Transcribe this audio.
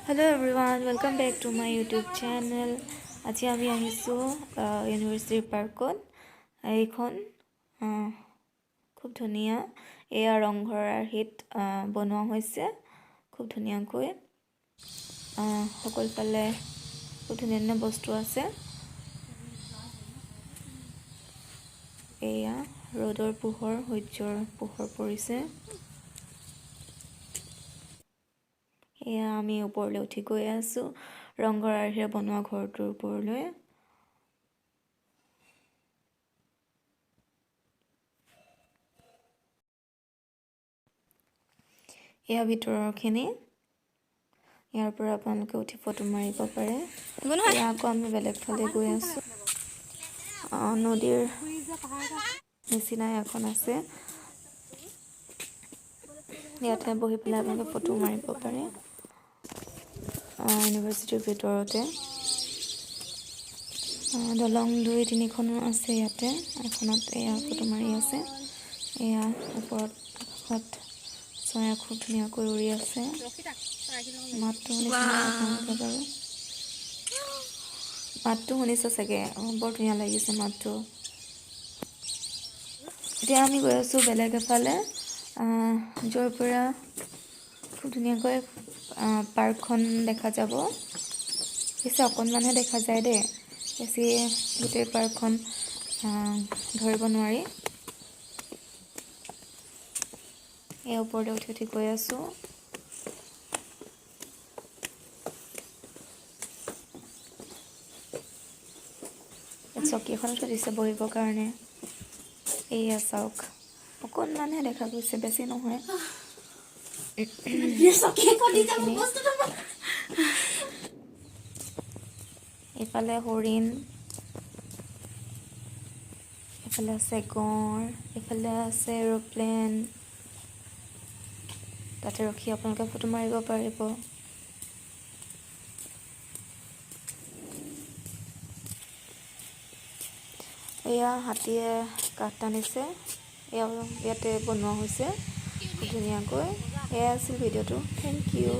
Hello everyone, welcome back to my YouTube channel. আজি আমি আহিছো ইউনিভাৰ্চিটি পাৰ্কত। এইখন খুব ধুনীয়া এয়া ৰংঘৰ আৰ্হিত বনোৱা হৈছে খুব ধুনীয়াকৈ সকলফালে খুব ধুনীয়া বস্তু আছে। এয়া ৰ'দৰ পোহৰ সূৰ্যৰ পোহৰ পৰিছে। এয়া আমি ওপৰলৈ উঠি গৈ আছো ৰংঘৰ আৰ্হিৰে বনোৱা ঘৰটোৰ ওপৰলৈ। এয়া ভিতৰৰখিনি ইয়াৰ পৰা আপোনালোকে উঠি ফটো মাৰিব পাৰে। এয়া আকৌ আমি বেলেগ ফালে গৈ আছো। নদীৰ নিচিনাই এখন আছে, ইয়াতে বহি পেলাই আপোনালোকে ফটো মাৰিব পাৰে। ইউনিভাৰ্চিটিৰ ভিতৰতে দলং 2-3খনো আছে ইয়াতে। এখনত এয়া ফটো মাৰি আছে। এয়া ওপৰত আকাশত চৰাই খুব ধুনীয়াকৈ উৰি আছে। মাতটো শুনিছে চাগে, বৰ ধুনীয়া লাগিছে মাতটো। এতিয়া আমি গৈ আছো বেলেগ এফালে, য'ৰ পৰা খুব ধুনীয়াকৈ পাৰ্কখন দেখা যাব। পিছে অকণমানহে দেখা যায় দেই, বেছি গোটেই পাৰ্কখন ধৰিব নোৱাৰি। এই ওপৰলৈ উঠি উঠি গৈ আছো। চকী এখন থৈ দিছে বহিবৰ কাৰণে। এয়া চাওক, অকণমানহে দেখা গৈছে, বেছি নহয়। এইফালে হৰিণ, এইফালে আছে গঁড়, এইফালে আছে এৰোপ্লেন। তাতে ৰখি আপোনালোকে ফটো মাৰিব পাৰিব। এয়া হাতীয়ে কাঠ টানিছে, এয়া ইয়াতে বনোৱা হৈছে খুব ধুনীয়াকৈ। এয়া আছিল ভিডিঅ'টো। Thank U.